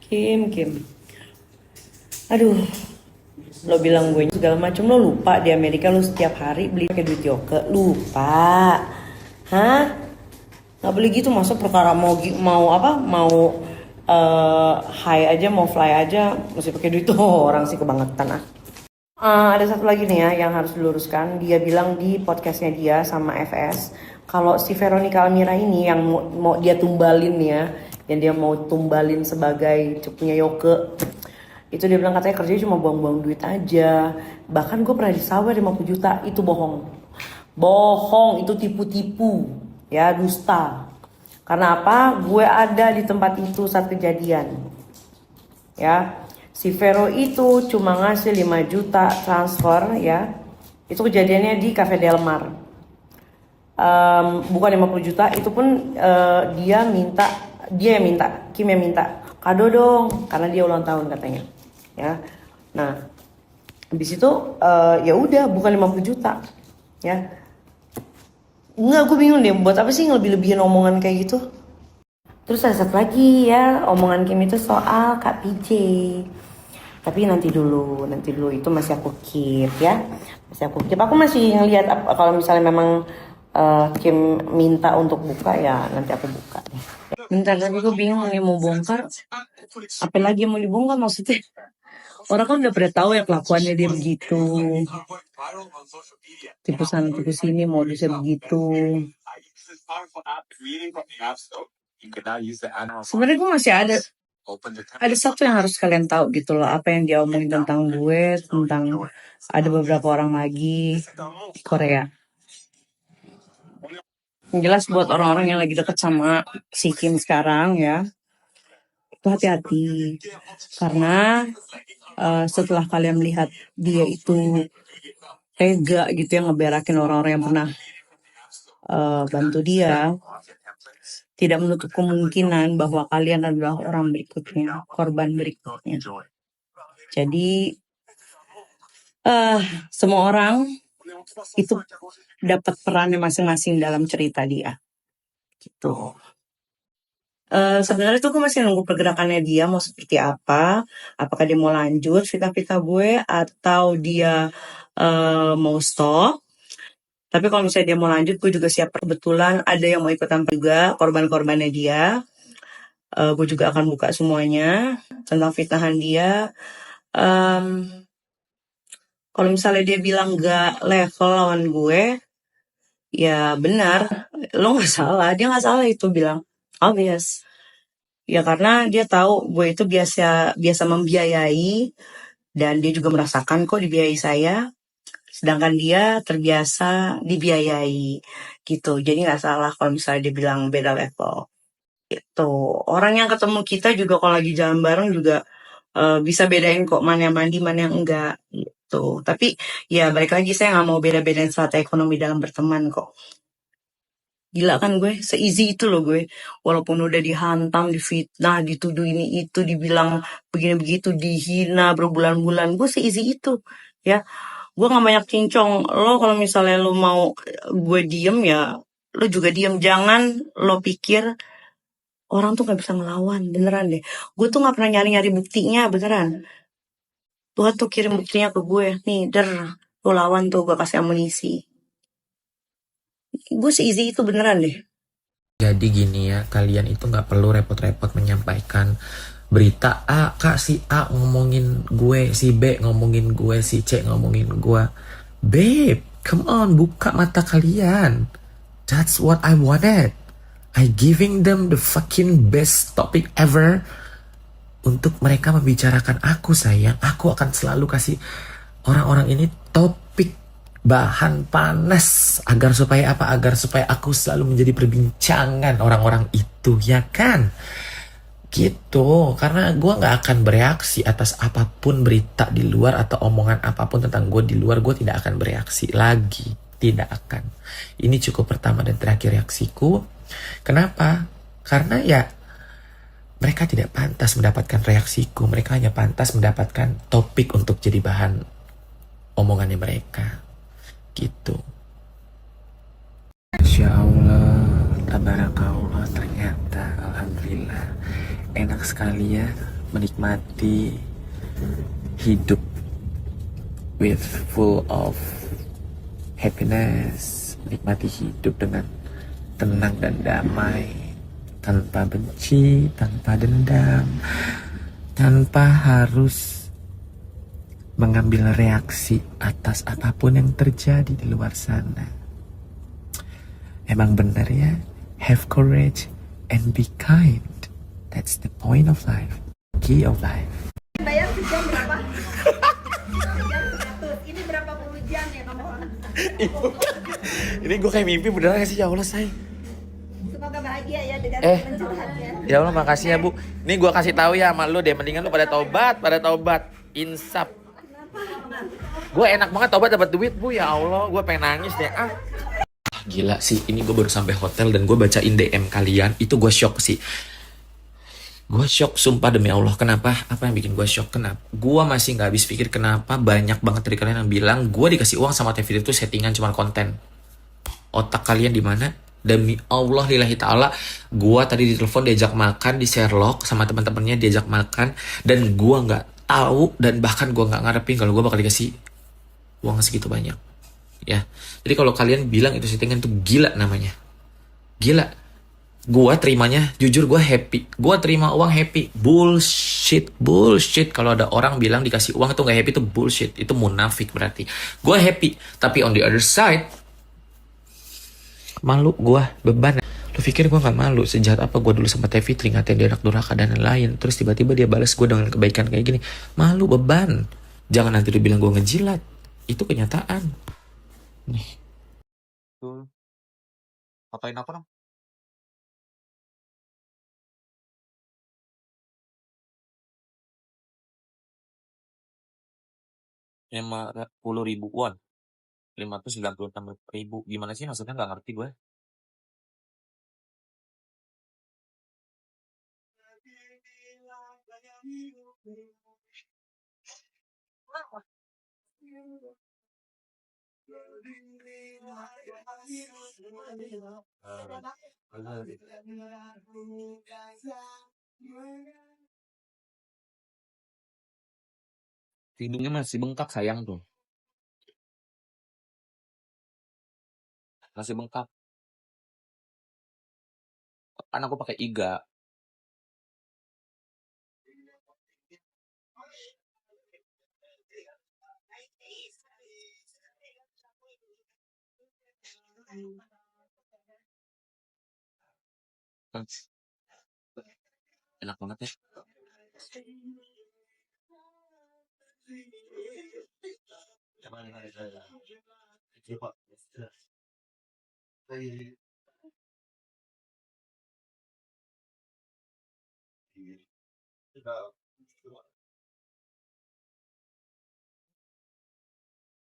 Kim. Aduh, lo bilang gue segala macam, lo lupa di Amerika lo setiap hari beli pakai duit yoke, lupa. Hah? Nggak boleh gitu, masa perkara mau apa? Mau high aja, mau fly aja mesti pakai duit orang sih, kebangetan ah. Ada satu lagi nih ya yang harus diluruskan. Dia bilang di podcastnya dia sama FS kalau si Veronica Almira ini yang mau dia tumbalin nih ya, yang dia mau tumbalin sebagai cepunya Yoke, itu dia bilang katanya kerjanya cuma buang-buang duit aja. Bahkan gue pernah disawer 50 juta, itu bohong, itu tipu-tipu ya, dusta. Karena apa? Gue ada di tempat itu saat kejadian ya. Si Vero itu cuma ngasih 5 juta transfer ya. Itu kejadiannya di Cafe Del Mar. Bukan 50 juta, itu pun dia yang minta, Kim yang minta kado dong karena dia ulang tahun katanya. Ya. Nah, habis itu ya udah, bukan 50 juta. Ya. Enggak, gue bingung deh buat apa sih ngelebih-lebihin omongan kayak gitu. Terus ada satu lagi ya, omongan Kim itu soal Kak PJ. Tapi nanti dulu itu masih aku keep ya. Aku masih ngelihat kalau misalnya memang Kim minta untuk buka ya nanti aku buka deh. Bentar, tapi gue bingung nih mau bongkar. Apa lagi yang mau dibongkar maksudnya? Orang kan udah pada tahu ya kelakuannya dia begitu. Tipe sana tipe sini modusnya begitu. Sebenarnya gue masih ada satu yang harus kalian tahu gitu loh, apa yang dia omongin tentang gue, tentang ada beberapa orang lagi di Korea. Yang jelas buat orang-orang yang lagi deket sama si Kim sekarang ya, itu hati-hati. Karena setelah kalian melihat dia itu tega gitu ya ngeberakin orang-orang yang pernah bantu dia, tidak menutup kemungkinan bahwa kalian adalah orang berikutnya, korban berikutnya. Jadi semua orang itu dapat perannya masing-masing dalam cerita dia. Gitu. Sebenarnya tuh gue masih nunggu pergerakannya dia mau seperti apa. Apakah dia mau lanjut vita-vita gue atau dia mau stop. Tapi kalau misalnya dia mau lanjut, gue juga siap. Kebetulan ada yang mau ikutan juga, korban-korbannya dia. Gue juga akan buka semuanya tentang fitnahan dia. Kalau misalnya dia bilang gak level lawan gue, ya benar, lo gak salah. Dia gak salah itu bilang, obvious. Ya karena dia tahu gue itu biasa membiayai, dan dia juga merasakan kok dibiayai saya. Sedangkan dia terbiasa dibiayai gitu. Jadi gak salah kalau misalnya dia bilang beda level gitu. Orang yang ketemu kita juga kalau lagi jalan bareng juga bisa bedain kok mana yang mandi, mana yang enggak gitu. Tapi ya balik lagi, saya gak mau beda-bedain strata ekonomi dalam berteman kok. Gila kan gue, se-easy itu loh gue. Walaupun udah dihantam, difitnah, dituduh ini itu, dibilang begini-begitu, dihina berbulan-bulan, gue se-easy itu ya. Gue gak banyak cincong. Lo kalau misalnya lo mau gue diem ya, lo juga diem. Jangan lo pikir orang tuh gak bisa ngelawan, beneran deh. Gue tuh gak pernah nyari-nyari buktinya, beneran. Tuhan tuh kirim buktinya ke gue. Nih, lo lawan tuh, gue kasih amunisi. Gue se-easy itu beneran deh. Jadi gini ya, kalian itu gak perlu repot-repot menyampaikan berita A, Kak si A ngomongin gue, si B ngomongin gue, si C ngomongin gue. Babe, come on, buka mata kalian. That's what I wanted. I giving them the fucking best topic ever. Untuk mereka membicarakan aku, sayang. Aku akan selalu kasih orang-orang ini topik bahan panas. Agar supaya apa? Agar supaya aku selalu menjadi perbincangan orang-orang itu, ya kan? Gitu. Karena gue gak akan bereaksi atas apapun berita di luar atau omongan apapun tentang gue di luar. Gue tidak akan bereaksi lagi. Tidak akan. Ini cukup pertama dan terakhir reaksiku. Kenapa? Karena ya mereka tidak pantas mendapatkan reaksiku. Mereka hanya pantas mendapatkan topik untuk jadi bahan omongannya mereka. Gitu. Masya Allah, tabarakallah, ternyata alhamdulillah enak sekali ya menikmati hidup with full of happiness, menikmati hidup dengan tenang dan damai, tanpa benci, tanpa dendam, tanpa harus mengambil reaksi atas apapun yang terjadi di luar sana. Emang bener ya, have courage and be kind. That's the point of life, key of life. Bayar sejam berapa? Sejam 100. Ini berapa puluh jam ya kamu? Ini gue kayak mimpi beneran gak sih? Ya Allah, say. Semoga bahagia ya dengan pencurhatnya. Ya Allah, makasih ya, Bu. Nih gue kasih tahu ya sama lu deh, mendingan lu pada taubat, insaf. Gue enak banget taubat dapat duit, Bu. Ya Allah, gue pengen nangis deh. Gila sih, ini gue baru sampai hotel dan gue bacain DM kalian, itu gue shock sih. Gue shock sumpah demi Allah. Kenapa? Apa yang bikin gue shock? Kenapa? Gue masih nggak habis pikir kenapa banyak banget dari kalian yang bilang gue dikasih uang sama TV itu settingan cuma konten. Otak kalian di mana? Demi Allah lillahi ta'ala, gue tadi ditelepon diajak makan di Sherlock sama teman-temannya, diajak makan dan gue nggak tahu dan bahkan gue nggak ngarepin kalau gue bakal dikasih uang segitu banyak. Ya, jadi kalau kalian bilang itu settingan, itu gila namanya. Gila. Gua terimanya, jujur gue happy. Gua terima uang happy. Bullshit. Kalau ada orang bilang dikasih uang itu gak happy, itu bullshit. Itu munafik berarti. Gue happy. Tapi on the other side, malu gue, beban. Lu pikir gue gak malu? Sejahat apa gue dulu sama TV ngatain dia anak durhaka dan lain-lain. Terus tiba-tiba dia balas gue dengan kebaikan kayak gini. Malu, beban. Jangan nanti lu bilang gue ngejilat. Itu kenyataan. Nih. Tuh. Fotoin aku dong. 50.000 won, 596.000. Gimana sih maksudnya, nggak ngerti gue. Hidungnya masih bengkak sayang tuh. Masih bengkak. Kan aku pakai iga. Enak banget ya.